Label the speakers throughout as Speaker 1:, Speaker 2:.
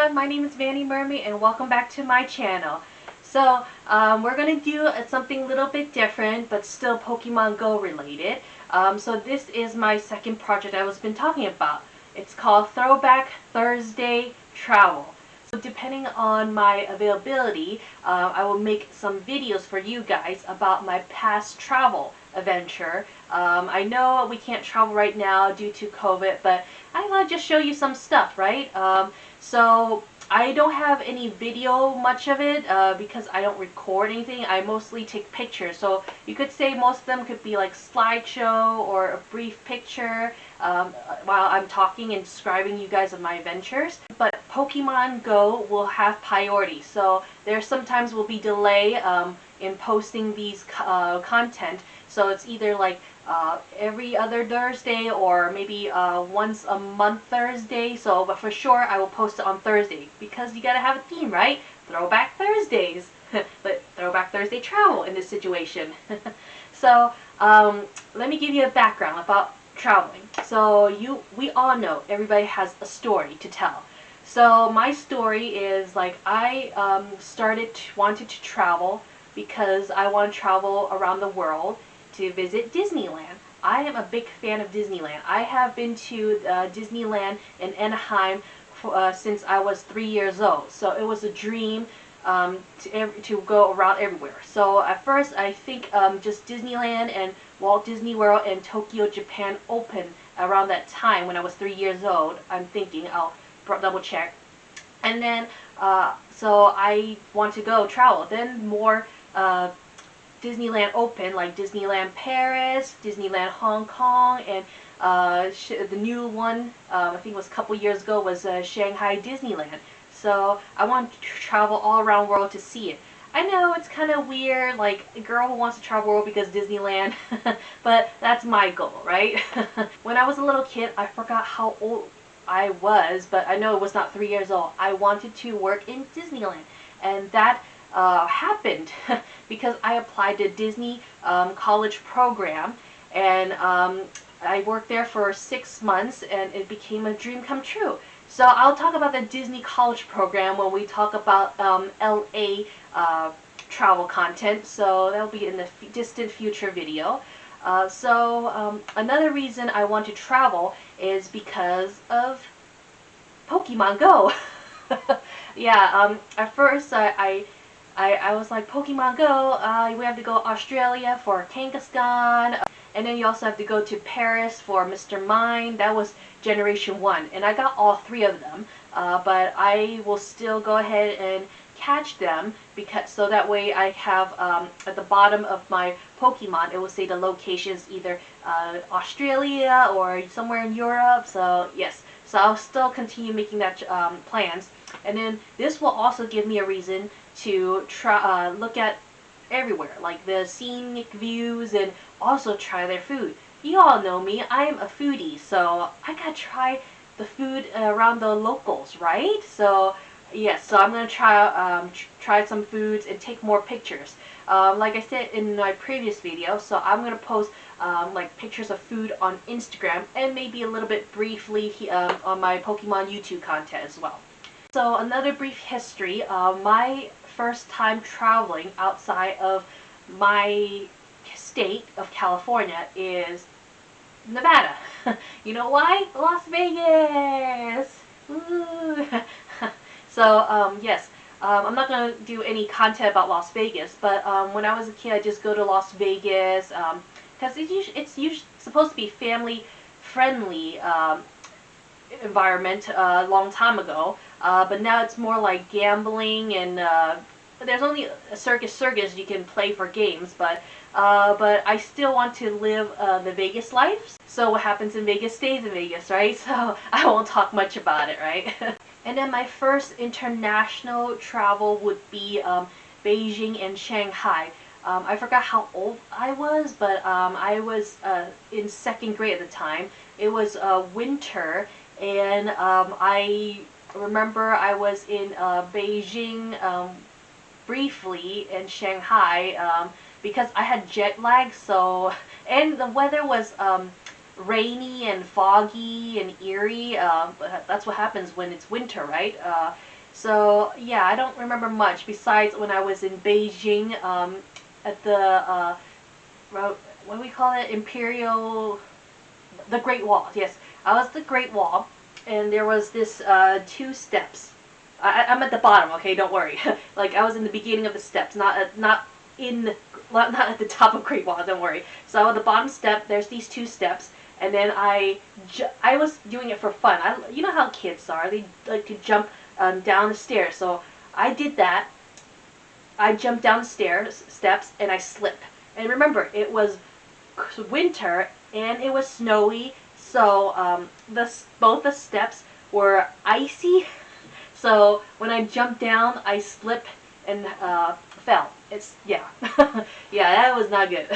Speaker 1: everyone, my name is Vaniemermaid and welcome back to my channel. So we're going to do something a little bit different but still Pokemon Go related. So this is my second project I was been talking about. It's called Throwback Thursday Travel. So depending on my availability, I will make some videos for you guys about my past travel adventure. I know we can't travel right now due to COVID, but I want to just show you some stuff, right? So I don't have any video much of it because I don't record anything. I mostly take pictures. So you could say most of them could be like slideshow or a brief picture while I'm talking and describing you guys of my adventures. But Pokemon Go will have priority. So there sometimes will be delay in posting these content. So it's either like every other Thursday or maybe once a month Thursday. So, but for sure I will post it on Thursday because you gotta have a theme, right? Throwback Thursdays, but Throwback Thursday Travel in this situation. So let me give you a background about traveling. So we all know everybody has a story to tell. So my story is like I wanted to travel because I want to travel around the world to visit Disneyland. I am a big fan of Disneyland. I have been to Disneyland in Anaheim since I was 3 years old. So it was a dream to go around everywhere. So at first I think just Disneyland and Walt Disney World and Tokyo, Japan opened around that time when I was 3 years old. I'm thinking, I'll double check. And then so I want to go travel. Then more Disneyland open, like Disneyland Paris, Disneyland Hong Kong, and the new one, I think it was a couple years ago, was Shanghai Disneyland. So I want to travel all around the world to see it. I know it's kind of weird, like a girl who wants to travel the world because Disneyland, but that's my goal, right? When I was a little kid, I forgot how old I was, but I know it was not 3 years old. I wanted to work in Disneyland, and that happened because I applied to Disney college program, and I worked there for 6 months and it became a dream come true. So I'll talk about the Disney college program when we talk about LA travel content, so that'll be in the distant future video. Another reason I want to travel is because of Pokemon Go. Yeah, at first I was like, Pokemon Go, we have to go Australia for Kangaskhan, and then you also have to go to Paris for Mr. Mime. That was Generation 1, and I got all 3 of them, but I will still go ahead and catch them because so that way I have at the bottom of my Pokemon it will say the locations, either Australia or somewhere in Europe. So yes, so I'll still continue making that plans, and then this will also give me a reason to try look at everywhere, like the scenic views, and also try their food. You all know me, I am a foodie, so I gotta try the food around the locals, right? So yes, so I'm gonna try some foods and take more pictures. Like I said in my previous video, so I'm gonna post like pictures of food on Instagram and maybe a little bit briefly on my Pokemon YouTube content as well. So another brief history, my first time traveling outside of my state of California is Nevada. You know why? Las Vegas! Woo. So yes, I'm not going to do any content about Las Vegas, but when I was a kid I just go to Las Vegas because it's usually supposed to be family friendly environment a long time ago, but now it's more like gambling, and there's only a circus you can play for games, but I still want to live the Vegas life. So what happens in Vegas stays in Vegas, right? So I won't talk much about it, right? And then my first international travel would be Beijing and Shanghai. I forgot how old I was, but I was in 2nd grade at the time. It was winter, and I remember I was in Beijing briefly, in Shanghai, because I had jet lag. So, and the weather was rainy and foggy and eerie. That's what happens when it's winter, right? So yeah, I don't remember much besides when I was in Beijing at the what do we call it? Imperial, the Great Wall. Yes, I was at the Great Wall, and there was this two steps. I'm at the bottom. Okay, don't worry. Like I was in the beginning of the steps, not in not at the top of Great Wall. Don't worry. So at the bottom step, there's these two steps, and then I was doing it for fun. You know how kids are. They like to jump down the stairs. So I did that. I jumped down the steps, and I slipped. And remember, it was winter and it was snowy, so both the steps were icy. So when I jumped down, I slipped and fell. It's yeah, yeah, that was not good.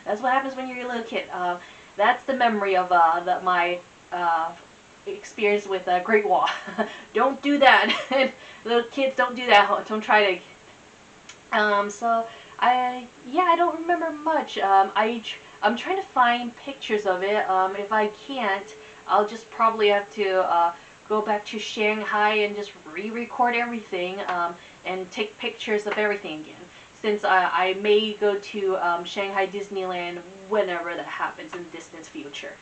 Speaker 1: That's what happens when you're a little kid. That's the memory of my experience with Great Wall. Don't do that. Little kids, don't do that. Don't try to. So I don't remember much. I'm trying to find pictures of it. If I can't, I'll just probably have to go back to Shanghai and just re-record everything and take pictures of everything again. Since I may go to Shanghai Disneyland whenever that happens in the distant future.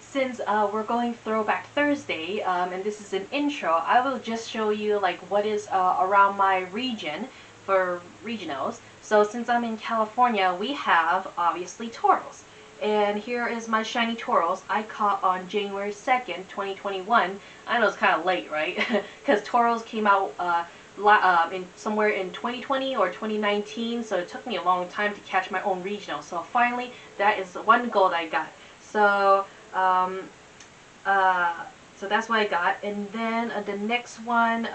Speaker 1: Since we're going Throwback Thursday, and this is an intro, I will just show you like what is around my region for regionals. So since I'm in California, we have obviously Toros. And here is my shiny Toros I caught on January 2nd, 2021. I know it's kind of late, right? Because Toros came out somewhere in 2020 or 2019, so it took me a long time to catch my own regional. So finally, that is one goal that I got. So, so that's what I got. And then the next one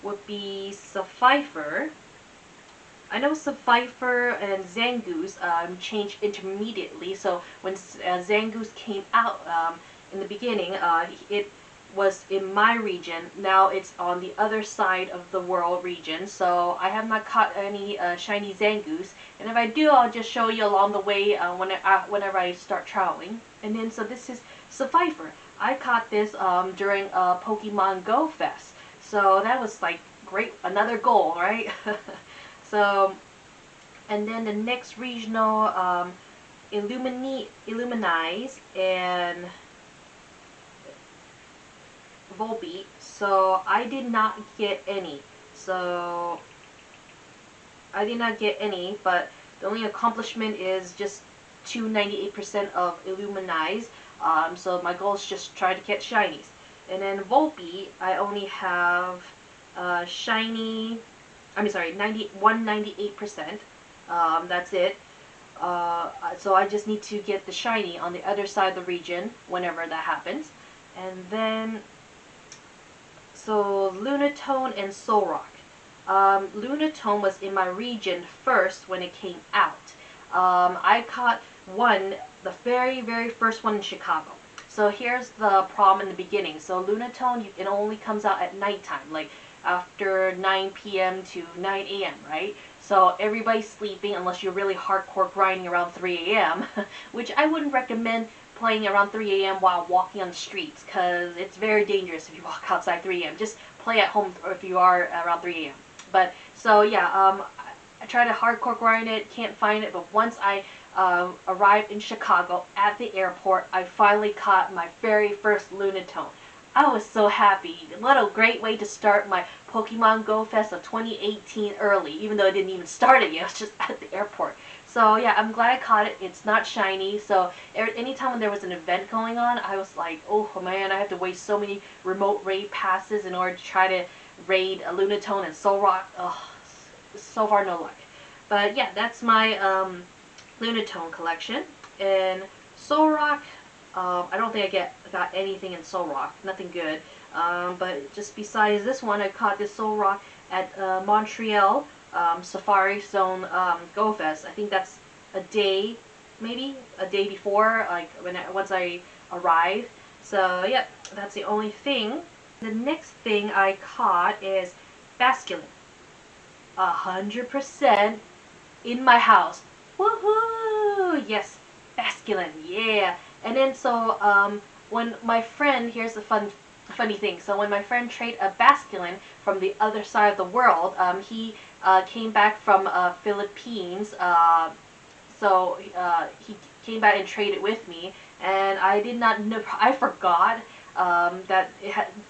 Speaker 1: would be Sapphire. I know Sapphire and Zangoose changed intermediately. So when Zangoose came out in the beginning, it was in my region. Now it's on the other side of the world region. So I have not caught any shiny Zangoose. And if I do, I'll just show you along the way whenever I start traveling. And then so this is Sapphire. I caught this during Pokemon Go Fest. So that was like great, another goal, right? So, and then the next regional, Illuminize and Volbeat. So I did not get any. So I did not get any, but the only accomplishment is just 298% of Illuminize. So my goal is just try to get shinies. And then Volbeat, I only have shiny. Sorry, 198%. That's it. So I just need to get the shiny on the other side of the region whenever that happens. And then, so Lunatone and Solrock. Lunatone was in my region first when it came out. I caught the very, very first one in Chicago. So here's the problem in the beginning. So Lunatone, it only comes out at nighttime, like after 9 p.m. to 9 a.m., right? So everybody's sleeping unless you're really hardcore grinding around 3 a.m., which I wouldn't recommend playing around 3 a.m. while walking on the streets, because it's very dangerous if you walk outside 3 a.m. Just play at home if you are around 3 a.m. But, so yeah, I try to hardcore grind it, can't find it, but once I arrived in Chicago at the airport, I finally caught my very first Lunatone. I was so happy. What a great way to start my Pokemon Go Fest of 2018 early, even though I didn't even start it yet. I was just at the airport. So yeah, I'm glad I caught it. It's not shiny, so anytime when there was an event going on, I was like, oh man, I have to waste so many remote raid passes in order to try to raid a Lunatone and Solrock. Ugh, so far no luck. But yeah, that's my Lunatone collection. And Solrock, I don't think I got anything in Solrock, nothing good. But just besides this one, I caught this Solrock at Montreal Safari Zone Go Fest. I think that's a day, maybe a day before, like once I arrived. So yep, that's the only thing. The next thing I caught is Basculin. 100% in my house. Woohoo! Yes, Basculin. Yeah. And then so when my friend, here's the fun funny thing. So when my friend traded a basculin from the other side of the world, he came back from Philippines. He came back and traded with me, and I did not know. I forgot that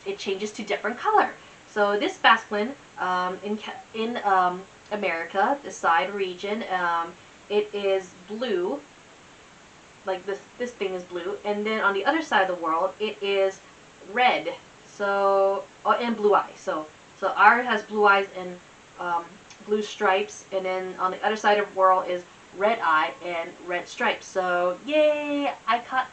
Speaker 1: it changes to different color. So this basculin in America, the side region, it is blue. Like this thing is blue, and then on the other side of the world, it is red. So and blue eyes. So ours has blue eyes and blue stripes, and then on the other side of the world is red eye and red stripes. So yay! I caught.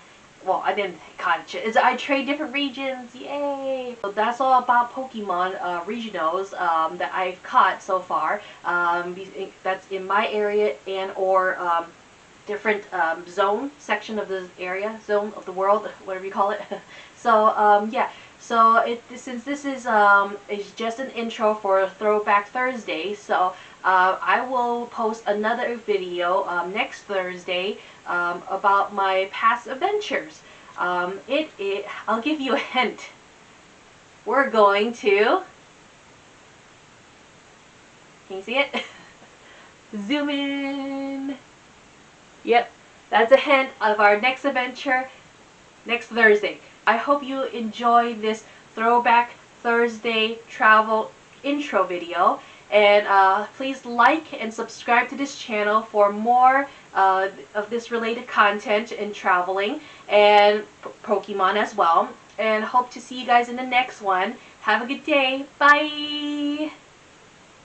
Speaker 1: Well, I didn't catch it. I trade different regions. Yay! So that's all about Pokemon regionals that I've caught so far. That's in my area and or different section of the area, zone of the world, whatever you call it. So yeah. So since this is just an intro for Throwback Thursday, so I will post another video next Thursday about my past adventures. I'll give you a hint. We're going to. Can you see it? Zoom in. Yep, that's a hint of our next adventure next Thursday. I hope you enjoy this Throwback Thursday Travel intro video. And please like and subscribe to this channel for more of this related content in traveling and Pokemon as well. And hope to see you guys in the next one. Have a good day. Bye!